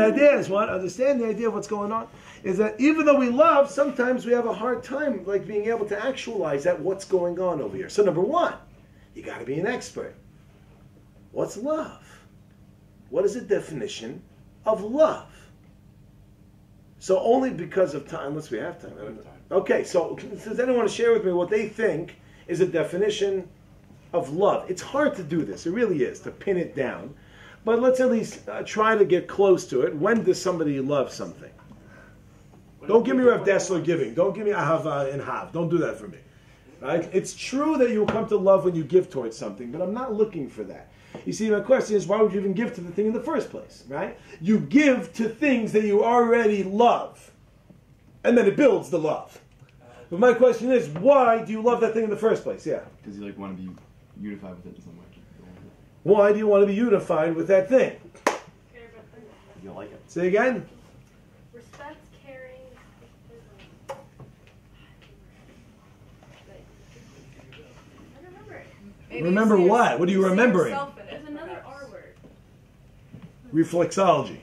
the idea is what? Understand the idea of what's going on? Is that even though we love, sometimes we have a hard time like being able to actualize that what's going on over here. So number one, you got to be an expert. What's love? What is the definition of love? So only because of time, unless we have time. Okay, so does anyone want to share with me what they think is a definition of love? It's hard to do this, it really is, to pin it down. But let's at least try to get close to it. When does somebody love something? Don't give me Rav Dessler giving. Don't give me Ahava and Hav. Don't do that for me. Right? It's true that you will come to love when you give towards something, but I'm not looking for that. You see, my question is, why would you even give to the thing in the first place? Right? You give to things that you already love, and then it builds the love. But my question is, why do you love that thing in the first place? Yeah. Because you want to be unified with it in some way. Why do you want to be unified with that thing? You like it. Say again. Respect, caring. I remember it. Maybe Remember you see what? What are you remembering? There's another R word. Reflexology.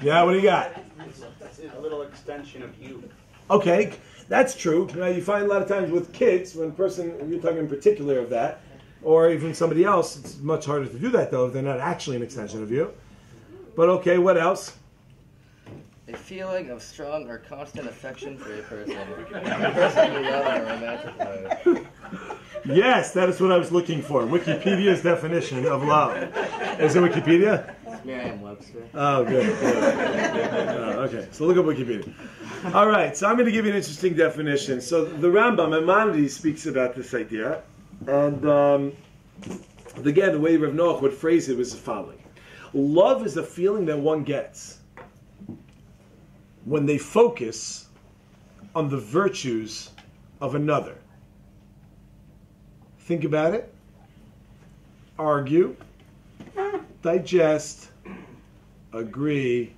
Yeah, what do you got? It's a little extension of you. Okay, that's true. Now, you find a lot of times with kids, when a person, you're talking in particular of that, or even somebody else, it's much harder to do that though if they're not actually an extension of you. But okay, what else? A feeling of strong or constant affection for a person. A person you love in a romantic way. Yes, that is what I was looking for. Wikipedia's definition of love. Is it Wikipedia? Merriam-Webster. Oh, good. Okay, so look up Wikipedia. All right, so I'm going to give you an interesting definition. So the Rambam, Maimonides, speaks about this idea. And again, the way Rav Noach would phrase it was the following. Love is a feeling that one gets when they focus on the virtues of another. Think about it. Argue. Digest. Agree.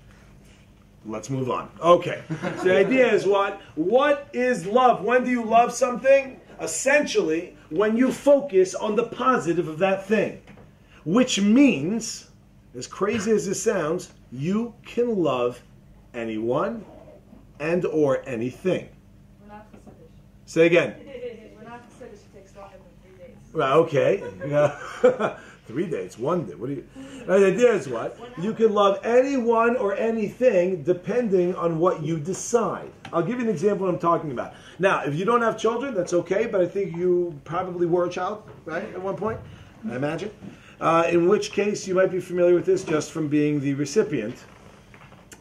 Let's move on. Okay. So the idea is what? What is love? When do you love something? Essentially, when you focus on the positive of that thing. Which means, as crazy as this sounds, you can love anyone and or anything. We're not Hasidic. Say again. We're not Hasidic. It takes longer than 3 days. Right, okay. Yeah. 3 days, 1 day. What do you? The idea is what? You can love anyone or anything depending on what you decide. I'll give you an example of what I'm talking about. Now, if you don't have children, that's okay, but I think you probably were a child, right, at one point, I imagine. In which case, you might be familiar with this just from being the recipient.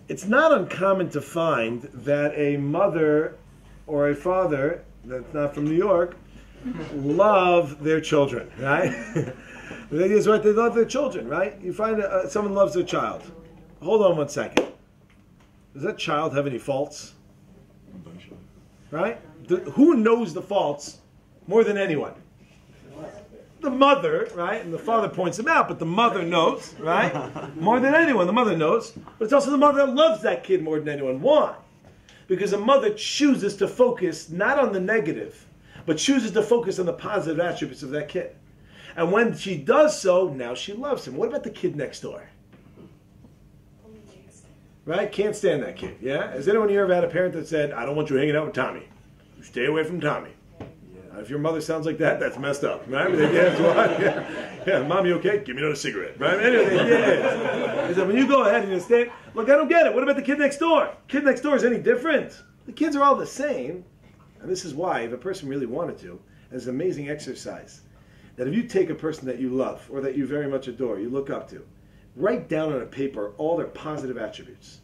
It's not uncommon to find that a mother or a father that's not from New York love their children, right? The idea is right, they love their children, right? You find someone loves their child. Hold on 1 second. Does that child have any faults? Right? Who knows the faults more than anyone? The mother, right? And the father points them out, but the mother knows, right? More than anyone, the mother knows. But it's also the mother that loves that kid more than anyone. Why? Because a mother chooses to focus not on the negative, but chooses to focus on the positive attributes of that kid. And when she does so, now she loves him. What about the kid next door? Right? Can't stand that kid. Yeah? Has anyone here ever had a parent that said, I don't want you hanging out with Tommy. You stay away from Tommy. Yeah. If your mother sounds like that, that's messed up. Right? That's why. Yeah, Mom, you okay? Give me another cigarette. Right? Anyway, the idea is that when you go ahead and you stay, look, I don't get it. What about the kid next door? Kid next door is any different. The kids are all the same. And this is why, if a person really wanted to, it's an amazing exercise, that if you take a person that you love or that you very much adore, you look up to, write down on a paper all their positive attributes.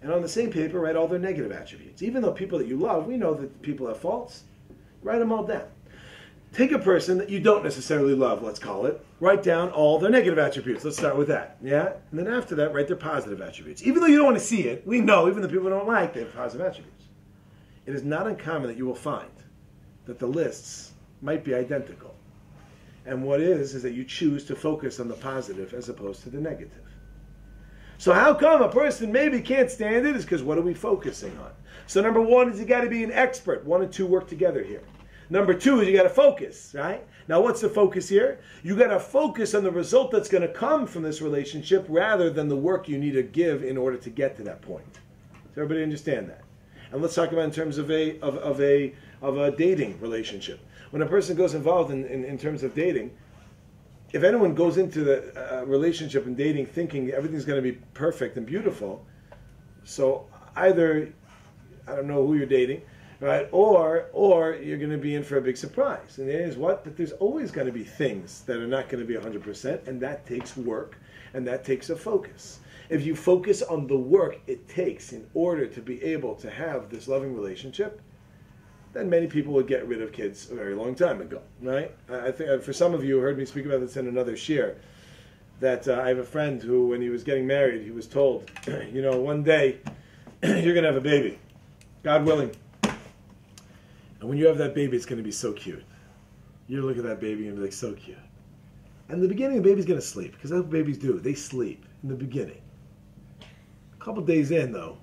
And on the same paper, write all their negative attributes. Even though people that you love, we know that people have faults. Write them all down. Take a person that you don't necessarily love, let's call it. Write down all their negative attributes. Let's start with that. Yeah? And then after that, write their positive attributes. Even though you don't want to see it, we know, even the people who don't like, they have positive attributes. It is not uncommon that you will find that the lists might be identical. And what is that you choose to focus on the positive as opposed to the negative. So how come a person maybe can't stand it? Is because what are we focusing on? So number one is you got to be an expert. 1 and 2 work together here. Number 2 is you got to focus, right? Now, what's the focus here? You got to focus on the result that's going to come from this relationship rather than the work you need to give in order to get to that point. Does everybody understand that? And let's talk about in terms of a dating relationship. When a person goes involved in terms of dating, if anyone goes into the relationship and dating thinking everything's going to be perfect and beautiful, so either, I don't know who you're dating, right, or you're going to be in for a big surprise. And the idea is what? That there's always going to be things that are not going to be 100%, and that takes work, and that takes a focus. If you focus on the work it takes in order to be able to have this loving relationship, then many people would get rid of kids a very long time ago, right? I think for some of you who heard me speak about this in another shir, that I have a friend who, when he was getting married, he was told, you know, one day you're going to have a baby, God willing. And when you have that baby, it's going to be so cute. You look at that baby and be like, so cute. And in the beginning, the baby's going to sleep, because that's what babies do. They sleep in the beginning. A couple days in, though,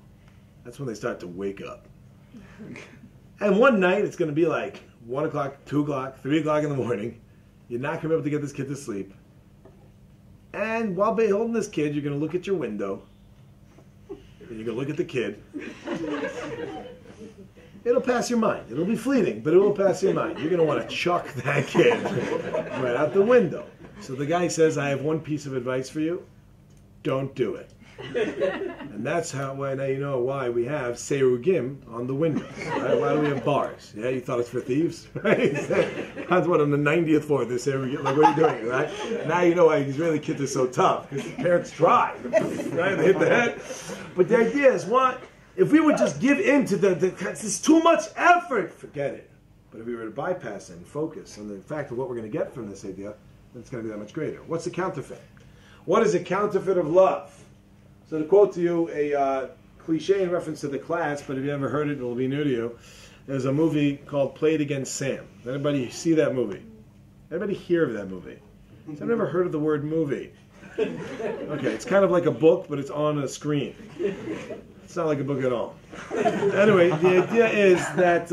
that's when they start to wake up. And one night, it's going to be like 1 o'clock, 2 o'clock, 3 o'clock in the morning. You're not going to be able to get this kid to sleep. And while holding this kid, you're going to look at your window. And you're going to look at the kid. It'll pass your mind. It'll be fleeting, but it will pass your mind. You're going to want to chuck that kid right out the window. So the guy says, I have one piece of advice for you. Don't do it. And that's how, now you know why we have serugim on the windows. Right? Why do we have bars? Yeah, you thought it's for thieves? Right? That's what, on the 90th floor, they say, like, what are you doing? Right? Now you know why Israeli kids are so tough, because the parents try. Right? They hit the head. But the idea is, what? If we would just give in to it's too much effort, forget it. But if we were to bypass it and focus on the fact of what we're going to get from this idea, then it's going to be that much greater. What's the counterfeit? What is a counterfeit of love? So to quote to you a cliche in reference to the class, but if you ever heard it, it'll be new to you. There's a movie called Played Against Sam. Does anybody see that movie? Anybody hear of that movie? Has anyone ever heard of the word movie? Okay, it's kind of like a book, but it's on a screen. It's not like a book at all. Anyway, the idea is that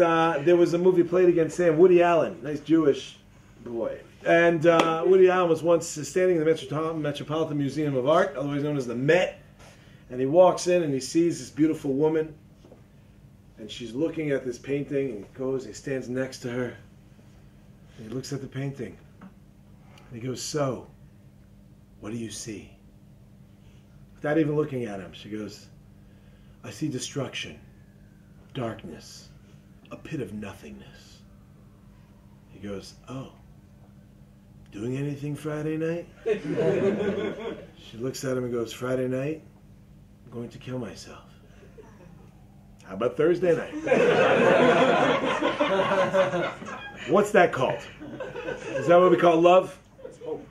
there was a movie Played Against Sam. Woody Allen, nice Jewish boy. And Woody Allen was once standing in the Metropolitan Museum of Art, otherwise known as the Met. And he walks in and he sees this beautiful woman. And she's looking at this painting. And he goes, he stands next to her. And he looks at the painting. And he goes, so, what do you see? Without even looking at him, she goes, I see destruction, darkness, a pit of nothingness. He goes, oh, doing anything Friday night? She looks at him and goes, Friday night, I'm going to kill myself. How about Thursday night? What's that called? Is that what we call love? It's hope.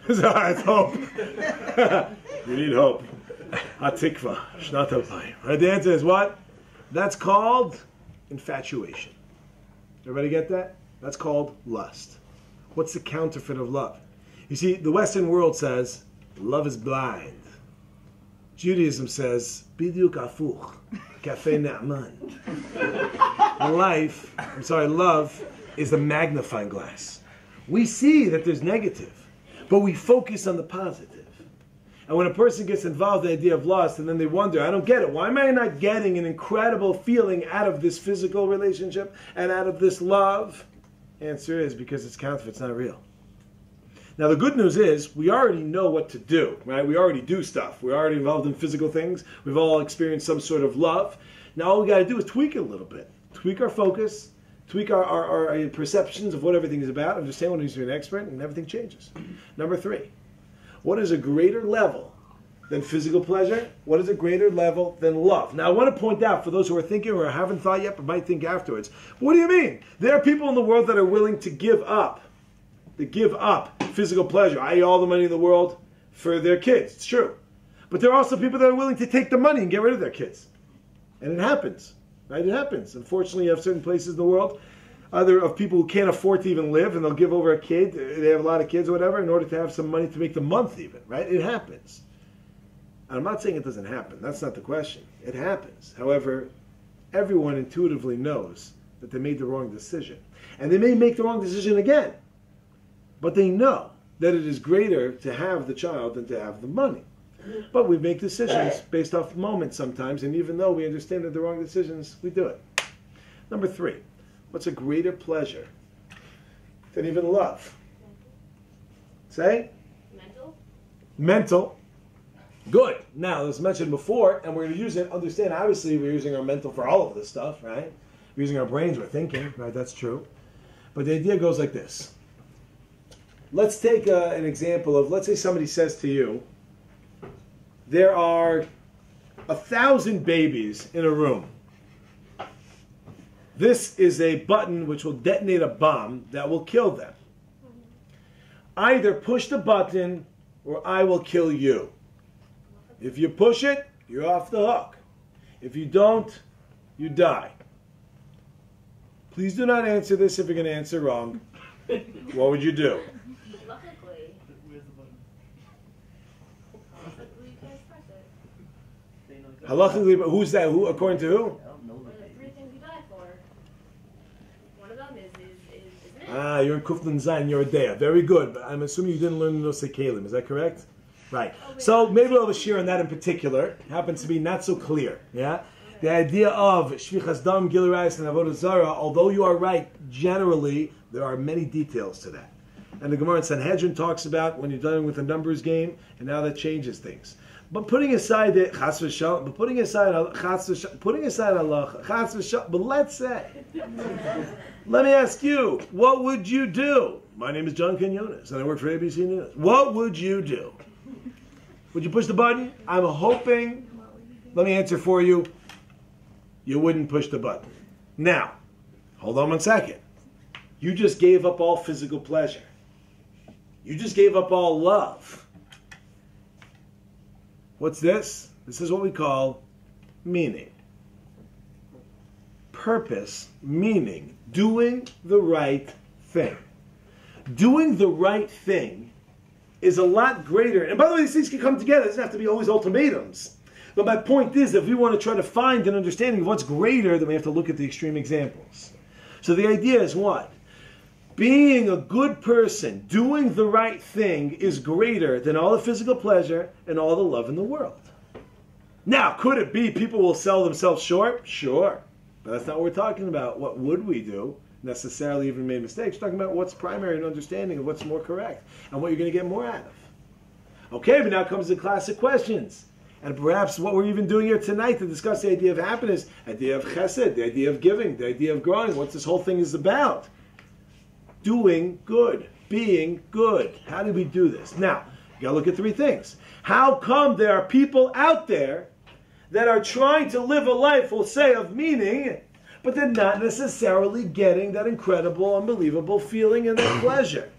It's hope. You need hope. Hatikva, Shnat Alpayim. Right, the answer is what? That's called infatuation. Everybody get that? That's called lust. What's the counterfeit of love? You see, the Western world says, love is blind. Judaism says, Bidyuk afuch, Cafe Na'man. Love is a magnifying glass. We see that there's negative, but we focus on the positive. And when a person gets involved in the idea of lust, and then they wonder, I don't get it. Why am I not getting an incredible feeling out of this physical relationship and out of this love? Answer is because it's counterfeit, it's not real. Now the good news is, we already know what to do, right? We already do stuff. We're already involved in physical things. We've all experienced some sort of love. Now all we got to do is tweak it a little bit. Tweak our focus, tweak our perceptions of what everything is about, understand what it means to be an expert, and everything changes. Number 3. What is a greater level than physical pleasure? What is a greater level than love? Now, I want to point out, for those who are thinking or haven't thought yet but might think afterwards, what do you mean? There are people in the world that are willing to give up. They give up physical pleasure, i.e. all the money in the world, for their kids. It's true. But there are also people that are willing to take the money and get rid of their kids. And it happens. Right? It happens. Unfortunately, you have certain places in the world, either of people who can't afford to even live, and they'll give over a kid, they have a lot of kids or whatever, in order to have some money to make the month even, right? It happens. And I'm not saying it doesn't happen. That's not the question. It happens. However, everyone intuitively knows that they made the wrong decision. And they may make the wrong decision again. But they know that it is greater to have the child than to have the money. But we make decisions based off the moment sometimes, and even though we understand that they're wrong decisions, we do it. Number 3, what's a greater pleasure than even love? Say? Mental? Mental. Good. Now, as mentioned before, and we're going to use it, understand, obviously, we're using our mental for all of this stuff, right? We're using our brains, we're thinking, right? That's true. But the idea goes like this. Let's take an example of, let's say somebody says to you, there are 1,000 babies in a room. This is a button which will detonate a bomb that will kill them. Either push the button or I will kill you. If you push it, you're off the hook. If you don't, you die. Please do not answer this if you're going to answer wrong. What would you do? Luckily. Luckily, you can express it. Halachically, but who's that? Who? According to who? What are the 3 things you die for? One of them isn't it? Ah, you're in Kuflin Zayin, you're a Dea. Very good. But I'm assuming you didn't learn Nosei Kalim. Is that correct? Right. So maybe we'll have a shir on that in particular. Happens to be not so clear. Yeah? The idea of Shvichas Dam, Gilurais, and Avodah Zarah, although you are right, generally, there are many details to that. And the Gemara in Sanhedrin talks about when you're dealing with a numbers game, and now that changes things. But putting aside the Chas v'Shalom, but putting aside Allah, Chas v'Shalom, but let's say, let me ask you, what would you do? My name is John Quinones, and I work for ABC News. What would you do? Would you push the button? I'm hoping, let me answer for you, you wouldn't push the button. Now, hold on one second. You just gave up all physical pleasure. You just gave up all love. What's this? This is what we call meaning. Purpose, meaning, doing the right thing. Doing the right thing is a lot greater. And by the way, these things can come together. It doesn't have to be always ultimatums. But my point is, if we want to try to find an understanding of what's greater, then we have to look at the extreme examples. So the idea is what? Being a good person, doing the right thing, is greater than all the physical pleasure and all the love in the world. Now, could it be people will sell themselves short? Sure. But that's not what we're talking about. What would we do? Necessarily even made mistakes. We're talking about what's primary and understanding of what's more correct and what you're going to get more out of. Okay, but now comes the classic questions. And perhaps what we're even doing here tonight to discuss the idea of happiness, idea of chesed, the idea of giving, the idea of growing, what this whole thing is about. Doing good, being good. How do we do this? Now, you got to look at 3 things. How come there are people out there that are trying to live a life, we'll say, of meaning, but they're not necessarily getting that incredible, unbelievable feeling and that pleasure?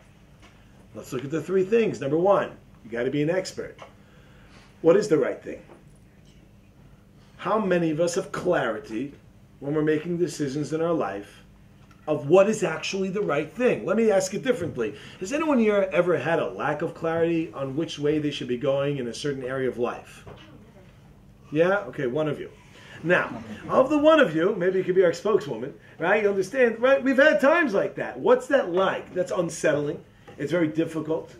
Let's look at the 3 things. Number 1, you got to be an expert. What is the right thing? How many of us have clarity when we're making decisions in our life of what is actually the right thing? Let me ask it differently. Has anyone here ever had a lack of clarity on which way they should be going in a certain area of life? Yeah? Okay, one of you. Now, of the one of you, maybe you could be our spokeswoman, right? You understand, right? We've had times like that. What's that like? That's unsettling. It's very difficult.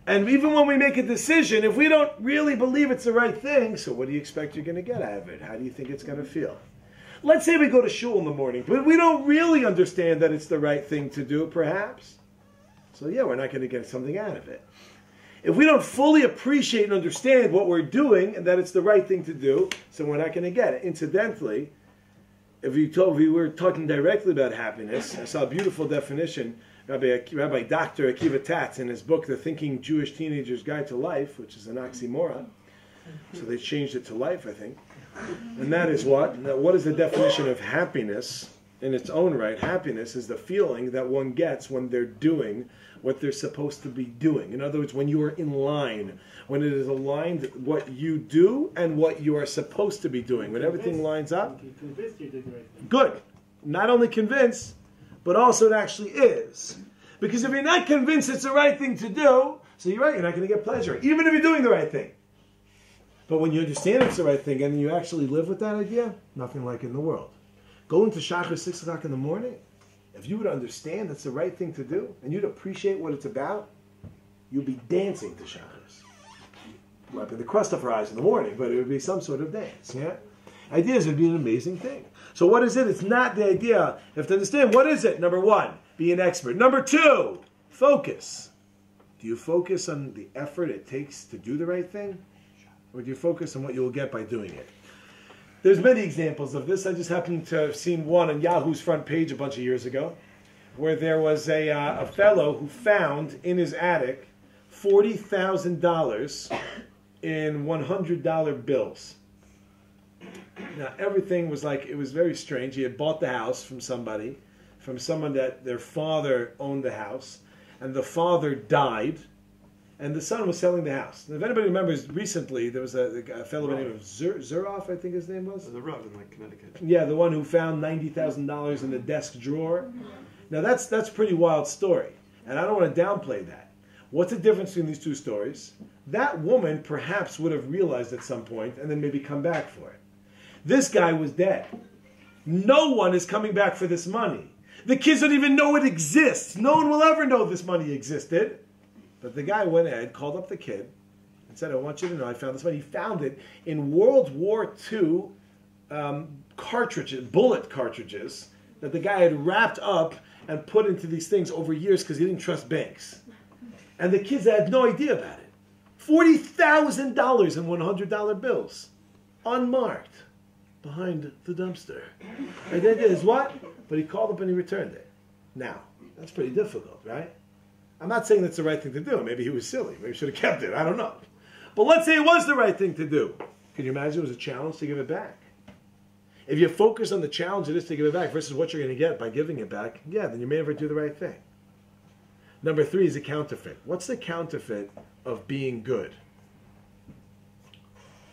And even when we make a decision, if we don't really believe it's the right thing, so what do you expect you're going to get out of it? How do you think it's going to feel? Let's say we go to shul in the morning, but we don't really understand that it's the right thing to do, perhaps. So yeah, we're not going to get something out of it. If we don't fully appreciate and understand what we're doing and that it's the right thing to do, so we're not going to get it. Incidentally, if we were talking directly about happiness, I saw a beautiful definition. Rabbi Dr. Akiva Tatz in his book, The Thinking Jewish Teenager's Guide to Life, which is an oxymoron. So they changed it to life, I think. And that is what? Now, what is the definition of happiness in its own right? Happiness is the feeling that one gets when they're doing what they're supposed to be doing. In other words, when you are in line, when it is aligned what you do and what you are supposed to be doing, when everything lines up. Convinced you did the right thing. Good. Not only convinced, but also it actually is. Because if you're not convinced it's the right thing to do, so you're right, you're not going to get pleasure, even if you're doing the right thing. But when you understand it's the right thing and you actually live with that idea, nothing like it in the world. Going to Shachar 6 o'clock in the morning, If you would understand that's the right thing to do, and you'd appreciate what it's about, you'd be dancing to Shabbos. It might be the crust of her eyes in the morning, but it would be some sort of dance, yeah? Ideas would be an amazing thing. So what is it? It's not the idea. You have to understand, what is it? Number one, be an expert. Number two, focus. Do you focus on the effort it takes to do the right thing? Or do you focus on what you will get by doing it? There's many examples of this. I just happened to have seen one on Yahoo's front page a bunch of years ago, where there was a fellow who found in his attic $40,000 in $100 bills. Now, everything was like, it was very strange. He had bought the house from somebody, from someone that their father owned the house, and the father died, and the son was selling the house. And if anybody remembers, recently, there was a fellow by the name of Zuroff, I think his name was. The Rav in Connecticut. Yeah, the one who found $90,000 in the desk drawer. Now, that's a pretty wild story, and I don't want to downplay that. What's the difference between these two stories? That woman perhaps would have realized at some point, and then maybe come back for it. This guy was dead. No one is coming back for this money. The kids don't even know it exists. No one will ever know this money existed. But the guy went ahead, called up the kid, and said, I want you to know I found this money. He found it in World War II cartridges, bullet cartridges, that the guy had wrapped up and put into these things over years because he didn't trust banks. And the kids had no idea about it. $40,000 in $100 bills. Unmarked. Behind the dumpster. And then is what? But he called up and he returned it. Now, that's pretty difficult, right? I'm not saying that's the right thing to do. Maybe he was silly. Maybe he should have kept it. I don't know. But let's say it was the right thing to do. Can you imagine it was a challenge to give it back? If you focus on the challenge it is to give it back versus what you're going to get by giving it back, yeah, then you may never do the right thing. Number three is a counterfeit. What's the counterfeit of being good?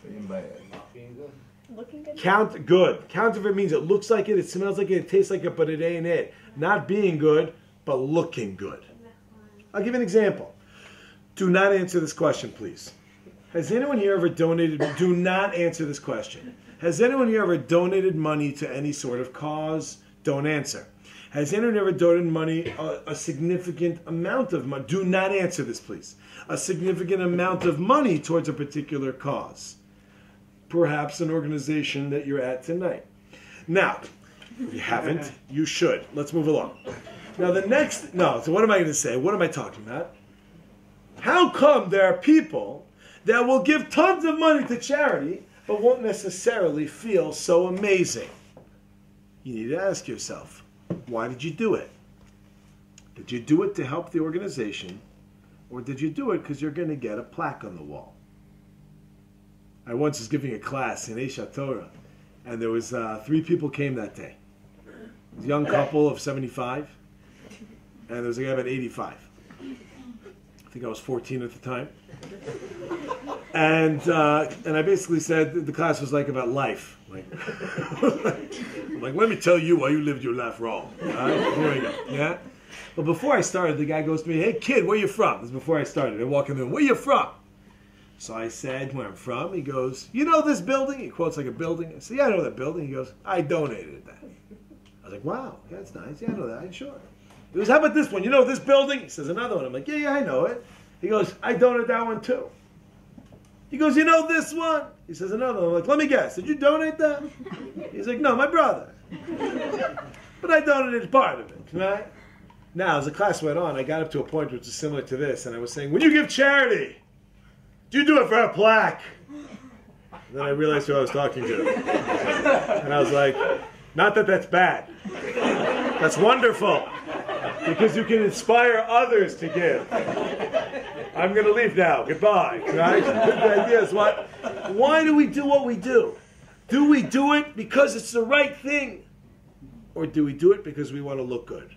Being bad. Being good. Looking good. Good. Counterfeit means it looks like it smells like it tastes like it, but it ain't it. Not being good, but looking good. I'll give you an example. Do not answer this question, please. Has anyone here ever donated? Do not answer this question. Has anyone here ever donated money to any sort of cause? Don't answer. Has anyone ever donated money, a significant amount of money? Do not answer this, please. A significant amount of money towards a particular cause. Perhaps an organization that you're at tonight. Now, if you haven't, you should. Let's move along. Now so what am I going to say? What am I talking about? How come there are people that will give tons of money to charity, but won't necessarily feel so amazing? You need to ask yourself, why did you do it? Did you do it to help the organization, or did you do it because you're going to get a plaque on the wall? I once was giving a class in Esha Torah, and there was 3 people came that day. It was a young couple of 75, and there was a guy about 85. I think I was 14 at the time. And I basically said the class was like about life. I'm like, let me tell you why you lived your life wrong. All right? Here we go. Yeah? But before I started, the guy goes to me, hey kid, where you from? This is before I started. I walk in the room, where you from? So I said where I'm from. He goes, you know this building? He quotes like a building. I said, yeah, I know that building. He goes, I donated that. I was like, wow, that's nice. Yeah, I know that. Sure. He goes, how about this one? You know this building? He says another one. I'm like, yeah, I know it. He goes, I donated that one too. He goes, you know this one? He says another one. I'm like, let me guess. Did you donate that? He's like, no, my brother. But I donated part of it, right? Now, as the class went on, I got up to a point which is similar to this, and I was saying, when you give charity, do you do it for a plaque? And then I realized who I was talking to. And I was like, not that that's bad. That's wonderful. Because you can inspire others to give. I'm going to leave now. Goodbye. Right? The idea is what? Why do we do what we do? Do we do it because it's the right thing? Or do we do it because we want to look good?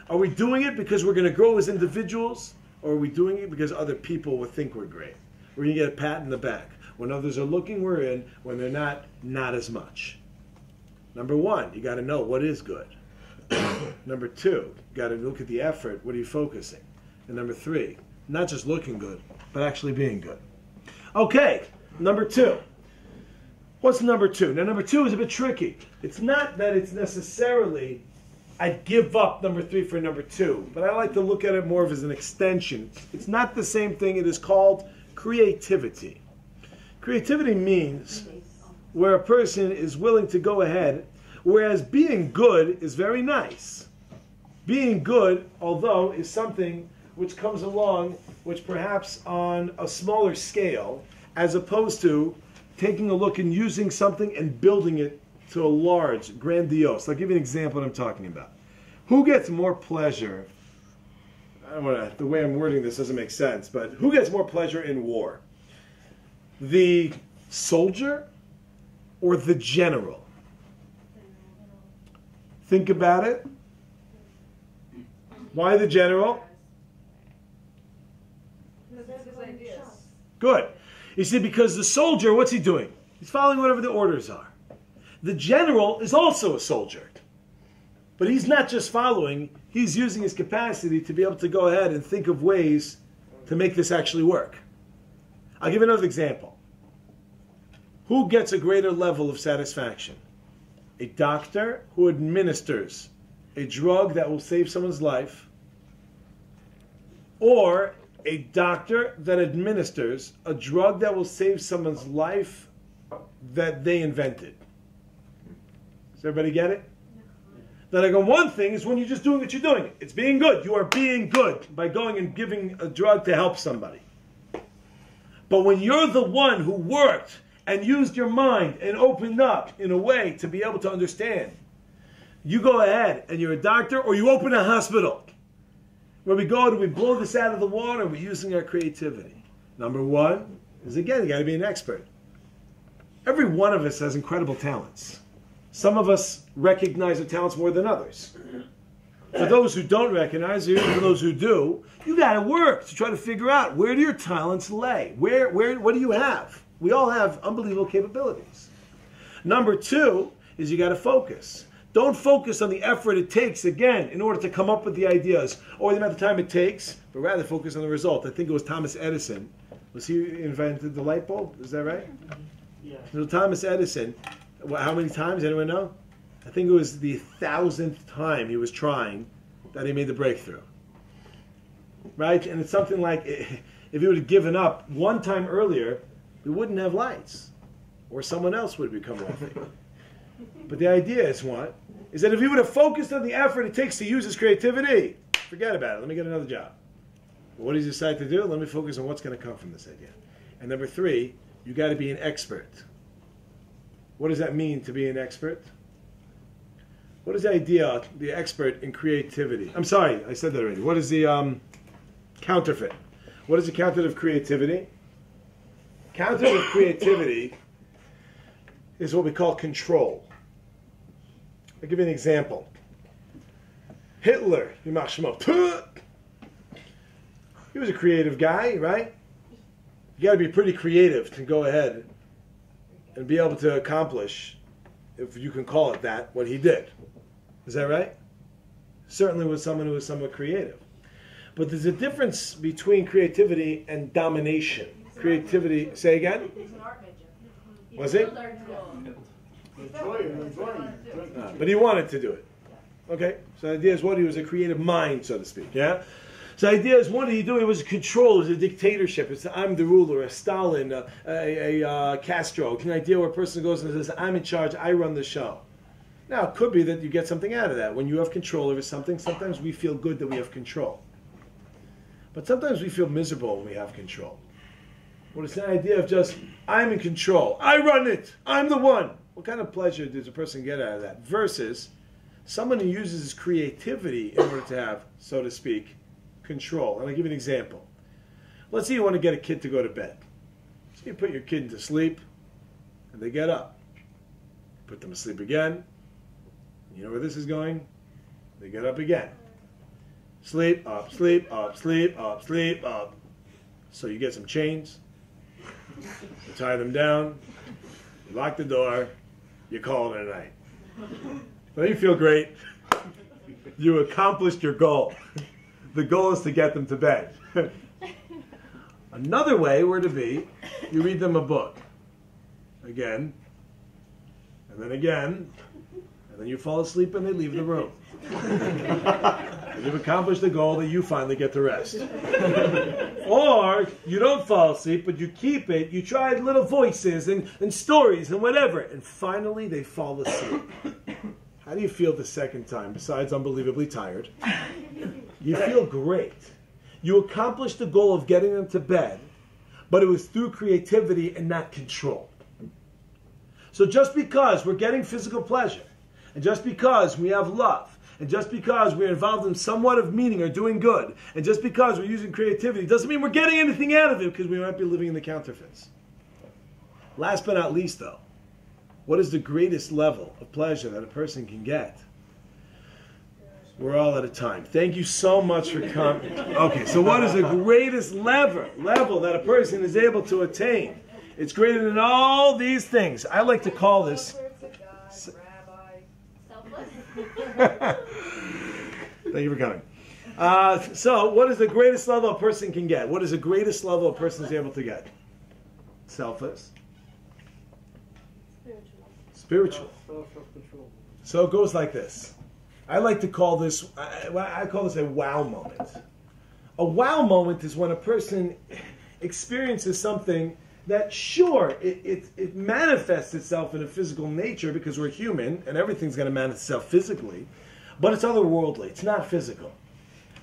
Are we doing it because we're going to grow as individuals? Or are we doing it because other people will think we're great? We're going to get a pat in the back. When others are looking, we're in. When they're not as much. Number one, you got to know what is good. Number two, you got to look at the effort. What are you focusing? And number three, not just looking good, but actually being good. Okay, number two. What's number two? Now, number two is a bit tricky. It's not that it's necessarily I'd give up number 3 for number 2. But I like to look at it more as an extension. It's not the same thing. It is called creativity. Creativity means where a person is willing to go ahead, whereas being good is very nice. Being good, although, is something which comes along, which perhaps on a smaller scale, as opposed to taking a look and using something and building it to a large, grandiose. I'll give you an example of what I'm talking about. Who gets more pleasure? The way I'm wording this doesn't make sense, but who gets more pleasure in war? The soldier or the general? Think about it. Why the general? Because that's his ideas. Good. You see, because the soldier, what's he doing? He's following whatever the orders are. The general is also a soldier. But he's not just following, he's using his capacity to be able to go ahead and think of ways to make this actually work. I'll give you another example. Who gets a greater level of satisfaction? A doctor who administers a drug that will save someone's life, or a doctor that administers a drug that will save someone's life that they invented. Does everybody get it? That I go, one thing is when you're just doing what you're doing. It's being good. You are being good by going and giving a drug to help somebody. But when you're the one who worked and used your mind and opened up in a way to be able to understand, you go ahead and you're a doctor or you open a hospital. Where we go, do we blow this out of the water? We're using our creativity. Number 1 is, again, you got to be an expert. Every one of us has incredible talents. Some of us recognize their talents more than others. For those who don't recognize, or even for those who do, you got to work to try to figure out where do your talents lay? What do you have? We all have unbelievable capabilities. Number 2 is you got to focus. Don't focus on the effort it takes, again, in order to come up with the ideas or the amount of time it takes, but rather focus on the result. I think it was Thomas Edison. Was he who invented the light bulb? Is that right? Yeah. So Thomas Edison, how many times? Anyone know? I think it was the 1,000th time he was trying that he made the breakthrough. Right? And it's something like, if he would have given up one time earlier, we wouldn't have lights. Or someone else would become wealthy. But the idea is what? Is that if he would have focused on the effort it takes to use his creativity, forget about it. Let me get another job. But what does he decide to do? Let me focus on what's going to come from this idea. And number 3, you got to be an expert. What does that mean to be an expert? What is the idea, the expert in creativity? I'm sorry, I said that already. What is the counterfeit? What is the counterfeit of creativity? Counterfeit of creativity is what we call control. I'll give you an example. Hitler, he was a creative guy, right? You got to be pretty creative to go ahead and be able to accomplish, if you can call it that, what he did. Is that right? Certainly was someone who was somewhat creative. But there's a difference between creativity and domination. Creativity, say again? He's an art major. Was it? But he wanted to do it. Okay, so the idea is what? He was a creative mind, so to speak, yeah? So the idea is, what did he do? He was a control, it was a dictatorship. It's I'm the ruler, a Stalin, a Castro. An idea where a person goes and says, I'm in charge, I run the show. Now, it could be that you get something out of that. When you have control over something, sometimes we feel good that we have control. But sometimes we feel miserable when we have control. Well, it's the idea of just, I'm in control, I run it, I'm the one. What kind of pleasure does a person get out of that? Versus someone who uses his creativity in order to have, so to speak, control. And I'll give you an example. Let's say you want to get a kid to go to bed. So you put your kid to sleep, and they get up. Put them to sleep again. You know where this is going? They get up again. Sleep, up, sleep, up, sleep, up, sleep, up. So you get some chains, you tie them down, you lock the door, you call it a night. Don't you feel great? You accomplished your goal. The goal is to get them to bed. Another way were to be, you read them a book. Again, and then again, And then you fall asleep and they leave the room. You've accomplished the goal that you finally get to rest. Or you don't fall asleep, but you keep it. You try little voices and stories and whatever. And finally they fall asleep. How do you feel the second time, besides unbelievably tired? You feel great. You accomplished the goal of getting them to bed, but it was through creativity and not control. So just because we're getting physical pleasure, and just because we have love, and just because we're involved in somewhat of meaning or doing good, and just because we're using creativity, doesn't mean we're getting anything out of it, because we might be living in the counterfeits. Last but not least, though, what is the greatest level of pleasure that a person can get? We're all out of time. Thank you so much for coming. Okay, so what is the greatest level that a person is able to attain? It's greater than all these things. I like to call this... Thank you for coming. So, what is the greatest level a person can get? What is the greatest level a person is able to get? Selfless. Spiritual. So it goes like this. I like to call this, I call this a wow moment. A wow moment is when a person experiences something that, sure, it manifests itself in a physical nature because we're human and everything's going to manifest itself physically, but it's otherworldly. It's not physical.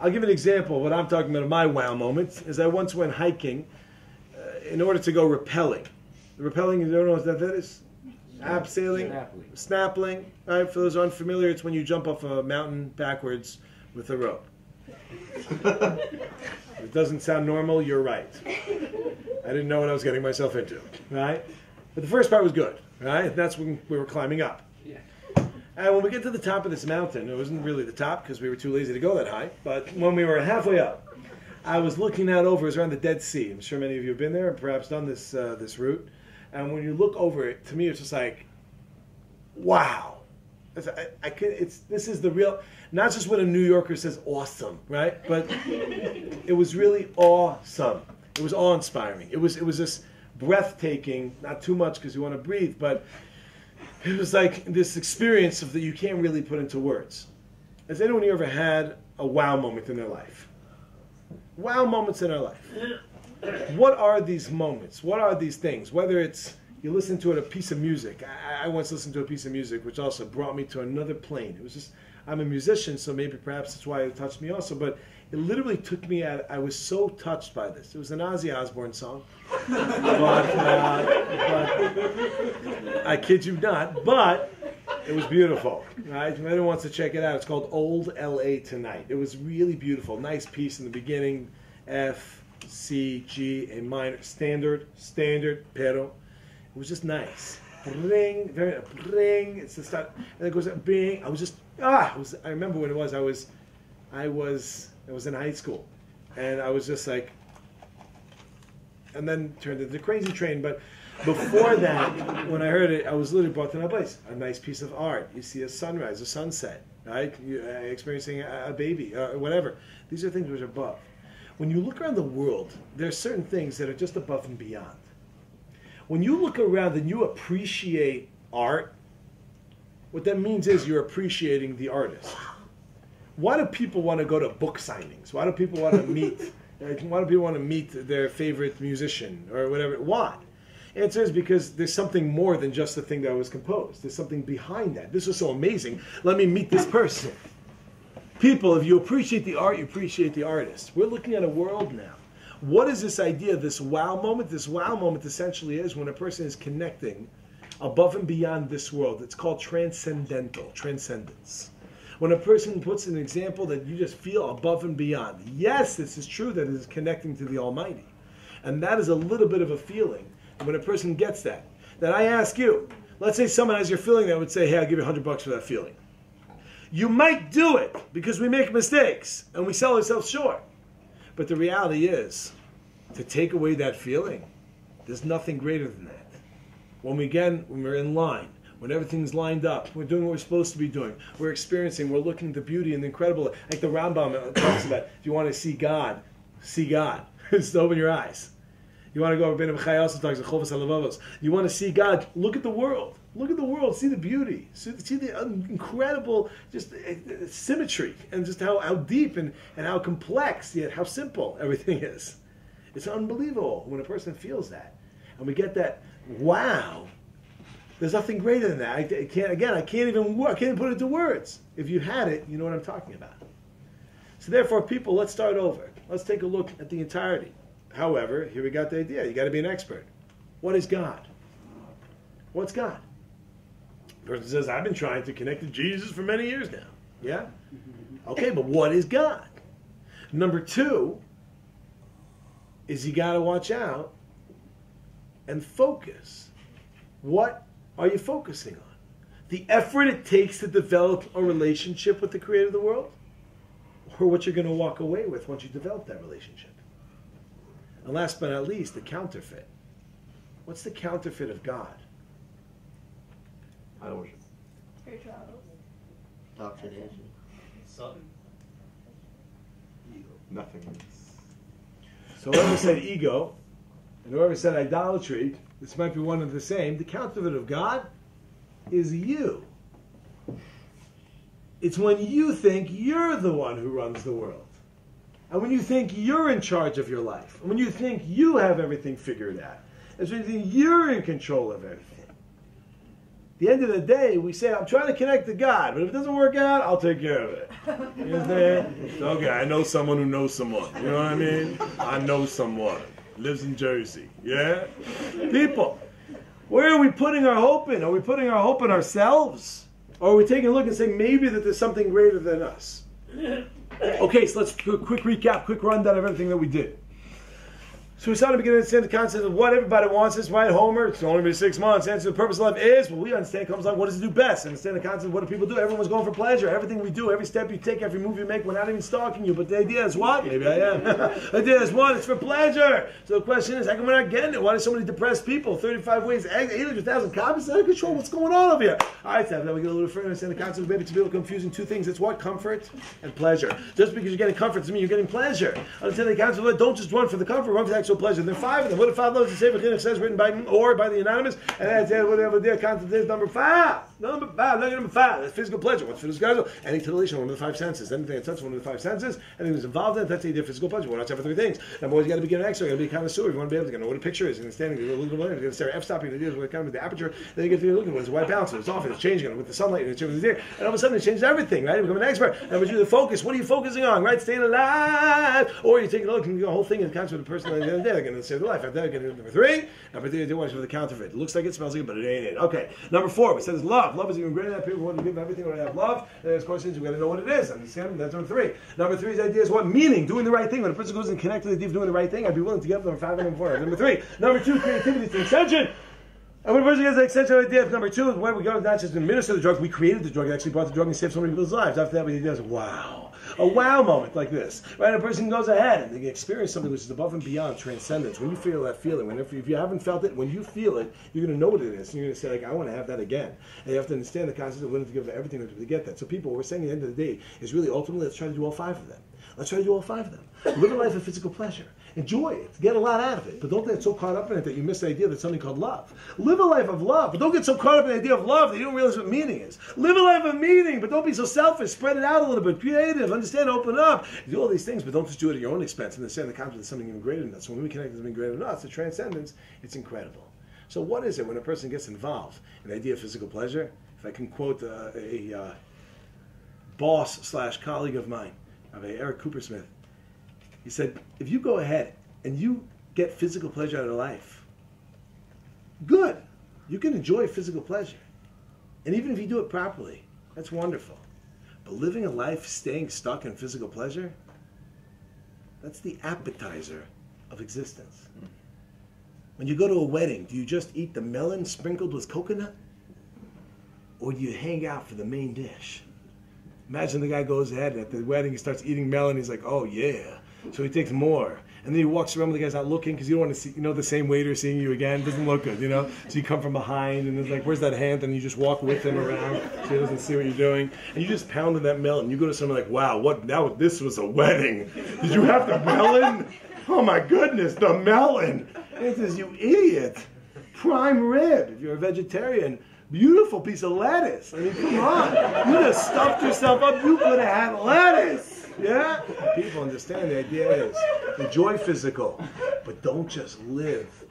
I'll give an example of what I'm talking about. My wow moment is I once went hiking in order to go rappelling. Rappelling, you don't know what that is? Abseiling, snappling. All right, for those unfamiliar, it's when you jump off a mountain backwards with a rope. It doesn't sound normal, you're right. I didn't know what I was getting myself into, right? But the first part was good, right? That's when we were climbing up. And when we get to the top of this mountain, it wasn't really the top because we were too lazy to go that high, but when we were halfway up, I was looking out over, it was around the Dead Sea. I'm sure many of you have been there and perhaps done this route. And when you look over it, to me, it's just like, wow. This is the real, not just what a New Yorker says, awesome, right? But it was really awesome. It was awe-inspiring. It was just breathtaking, not too much because you want to breathe, but it was like this experience that you can't really put into words. Has anyone here ever had a wow moment in their life? Wow moments in our life. What are these moments? What are these things? Whether it's you listen to a piece of music. I once listened to a piece of music which also brought me to another plane. It was just, I'm a musician, so maybe perhaps that's why it touched me also, but it literally took me at, I was so touched by this. It was an Ozzy Osbourne song. but I kid you not, but it was beautiful. Right? If anyone wants to check it out, it's called Old L.A. Tonight. It was really beautiful. Nice piece in the beginning. F, C, G, A minor, standard, pero. It was just nice. Ring, very ring. It's the start, and it goes bing. I was just I remember when it was. I was in high school, and I was just like, and then turned into the Crazy Train. But before that, when I heard it, I was literally brought to that place. A nice piece of art. You see a sunrise, a sunset, right? You experiencing a baby, whatever. These are things which are above. When you look around the world, there are certain things that are just above and beyond. When you look around and you appreciate art, what that means is you're appreciating the artist. Why do people want to go to book signings? Why do people want to meet? Why do people want to meet their favorite musician or whatever? Why? Answer is because there's something more than just the thing that was composed. There's something behind that. This was so amazing. Let me meet this person. People, if you appreciate the art, you appreciate the artist. We're looking at a world now. What is this idea, this wow moment? This wow moment essentially is when a person is connecting above and beyond this world. It's called transcendental, transcendence. When a person puts an example that you just feel above and beyond. Yes, this is true that it is connecting to the Almighty. And that is a little bit of a feeling. And when a person gets that, then I ask you, let's say someone has your feeling that would say, hey, I'll give you $100 for that feeling. You might do it because we make mistakes and we sell ourselves short. But the reality is, to take away that feeling, there's nothing greater than that. When we're in line, when everything's lined up, we're doing what we're supposed to be doing, we're experiencing, we're looking at the beauty and the incredible, like the Rambam talks about, if you want to see God, just open your eyes. You want to go, Ben Chai also talks about Chovas HaLevavos. You want to see God, look at the world. Look at the world, see the beauty, see the incredible just symmetry, and just how deep and how complex, yet how simple everything is. It's unbelievable when a person feels that. And we get that, wow, there's nothing greater than that. I can't even put it into words. If you had it, you know what I'm talking about. So therefore, people, let's start over. Let's take a look at the entirety. However, here we got the idea. You got to be an expert. What is God? What's God? The person says, I've been trying to connect to Jesus for many years now. Yeah? Okay, but what is God? Number two is you got to watch out and focus. What are you focusing on? The effort it takes to develop a relationship with the creator of the world? Or what you're going to walk away with once you develop that relationship? And last but not least, the counterfeit. What's the counterfeit of God? Idol worship. Spirituality. Oxidation. Nothing. So whoever said ego, and whoever said idolatry, this might be one and the same. The counterfeit of God is you. It's when you think you're the one who runs the world. And when you think you're in charge of your life. And when you think you have everything figured out. It's when you think you're in control of everything. At the end of the day, we say, I'm trying to connect to God, but if it doesn't work out, I'll take care of it. You understand? Okay, I know someone who knows someone. You know what I mean? I know someone. Lives in Jersey. Yeah? People, where are we putting our hope in? Are we putting our hope in ourselves? Or are we taking a look and saying maybe that there's something greater than us? Okay, so let's do a quick recap, quick rundown of everything that we did. So we started to begin to understand the concept of what everybody wants. This right, Homer, it's only been 6 months. Answer the purpose of life is, well, we understand comes along, what does it do best? Understand the concept of what do people do? Everyone's going for pleasure. Everything we do, every step you take, every move you make, we're not even stalking you. But the idea is what? Maybe I am. The idea is what? It's for pleasure. So the question is, how come we're not getting it? Why do so many depressed people? 35 ways, 800,000 copies out of control. What's going on over here? All right, so now we get a little further understand the concept of maybe to be able to confusing two things. It's what? Comfort and pleasure. Just because you're getting comfort doesn't mean you're getting pleasure. Understand the concept of don't just run for the comfort, run for the actual pleasure. There are 5 of them. What are 5 laws of Sefer Chinuch says, written by the anonymous? And that's whatever their concept is. Number 5. Number 5. That's physical pleasure. What's physical pleasure? Any titillation, one of the 5 senses. Anything that touches one of the 5 senses, anything that's involved in it, that's a physical pleasure. We're not for 3 things. Number 1, you got to be an expert. You got to be a connoisseur. You want to be able to know what a picture is. Understanding, you look at it, you're going to stare at f-stopping, the ideas, what kind of the aperture. Then you get to look at it. It's white balance. It's off. It's changing with the sunlight. And it's there. And all of a sudden, it changes everything. Right? You become an expert. Number 2, the focus. What are you focusing on? Right? Staying alive. Or you take a look and the whole thing in the concept of the person at the end of the day. They're going to save their life. After that, number 3. Number 3, they watch for the counterfeit. It looks like it, smells like it, but it ain't it. Okay. Number 4, we said it's love. Love is even greater than that. People want to give everything when they have love. And of course, we got to know what it is. Understand? That's number 3. Number 3's idea is what? Meaning. Doing the right thing. When a person goes and connects to the idea of doing the right thing, I'd be willing to give them number 5 and number 4. Number 3. Number 2, creativity. It's an extension. And when a person gets the extension of the idea of number 2, where we go, not just administer the drug, we created the drug, actually brought the drug and saved so many people's lives. After that, we did wow. A wow moment like this. Right? A person goes ahead and they experience something which is above and beyond transcendence. When you feel that feeling, if you haven't felt it, when you feel it, you're going to know what it is. And you're going to say, like, I want to have that again. And you have to understand the concept of willing to give everything to get that. So people, what we're saying at the end of the day is really ultimately, let's try to do all 5 of them. Let's try to do all 5 of them. Live a life of physical pleasure. Enjoy it. Get a lot out of it. But don't get so caught up in it that you miss the idea that something called love. Live a life of love, but don't get so caught up in the idea of love that you don't realize what meaning is. Live a life of meaning, but don't be so selfish. Spread it out a little bit. Creative. Understand. Open up. Do all these things, but don't just do it at your own expense. And understand the concept of something even greater than that. So when we connect to something greater than us, the transcendence, it's incredible. So what is it when a person gets involved in the idea of physical pleasure? If I can quote a boss/colleague of mine, Eric Coopersmith, he said, if you go ahead and you get physical pleasure out of life, good. You can enjoy physical pleasure. And even if you do it properly, that's wonderful. But living a life staying stuck in physical pleasure, that's the appetizer of existence. When you go to a wedding, do you just eat the melon sprinkled with coconut? Or do you hang out for the main dish? Imagine the guy goes ahead and at the wedding he starts eating melon. He's like, oh yeah. So he takes more. And then he walks around when the guy's not looking because you don't want to see, the same waiter seeing you again. It doesn't look good, So you come from behind and it's like, where's that hand? And you just walk with him around so he doesn't see what you're doing. And you just pound on that melon. You go to someone like, wow, this was a wedding. Did you have the melon? Oh my goodness, the melon. And he says, you idiot. prime rib. If you're a vegetarian, beautiful piece of lettuce. I mean, come on. You just stuffed yourself up. You could have had lettuce. Yeah? People understand the idea is enjoy physical, but don't just live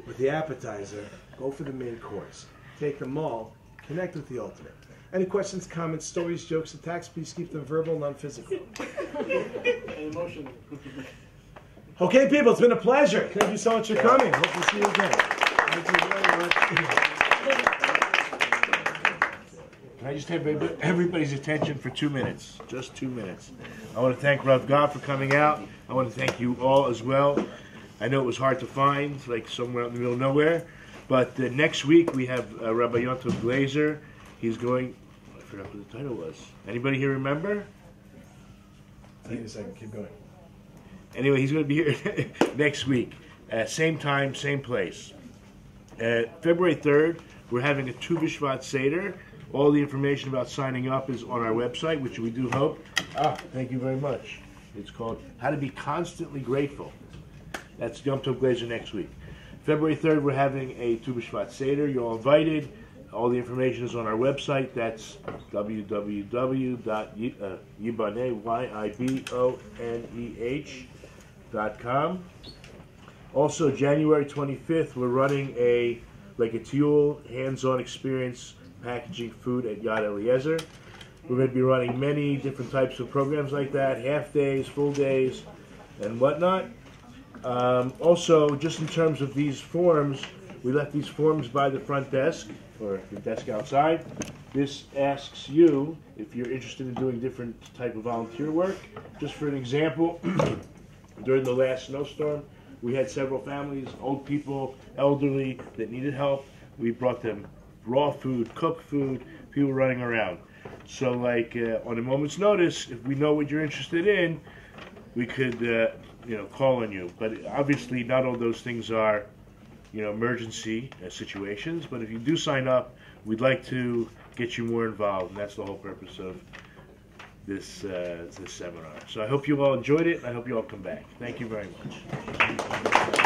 with the appetizer. Go for the main course. Take them all. Connect with the ultimate. Any questions, comments, stories, jokes, attacks, please keep them verbal, non-physical. Emotion. Okay, people, it's been a pleasure. Thank you so much for coming. Hope to see you again. Thank you very much. Can I just have everybody's attention for 2 minutes? Just 2 minutes. I want to thank Rav Gav for coming out. I want to thank you all as well. I know it was hard to find, like somewhere out in the middle of nowhere. But next week we have Rabbi Yontif Glazer. He's going, I forgot what the title was. Anybody here remember? Take a second, keep going. Anyway, he's going to be here next week. Same time, same place. February 3rd, we're having a Tu B'Shvat Seder. All the information about signing up is on our website, which we do hope. Thank you very much. It's called How to Be Constantly Grateful. That's Yom Tov Glazer next week. February 3rd, we're having a Tu B'Shvat Seder. You're all invited. All the information is on our website. That's www.yiboneh.com. Also, January 25th, we're running a Tiul hands-on experience packaging food at Yad Eliezer. We're going to be running many different types of programs like that, half days, full days, and whatnot. Also, just in terms of these forms, we left these forms by the front desk, or the desk outside. This asks you if you're interested in doing different type of volunteer work. Just for an example, during the last snowstorm, we had several families, old people, elderly, that needed help. We brought them raw food, cooked food, people running around. So like on a moment's notice, if we know what you're interested in, we could call on you. But obviously not all those things are emergency situations, but if you do sign up, we'd like to get you more involved, and that's the whole purpose of this seminar. So I hope you all enjoyed it, and I hope you all come back. Thank you very much.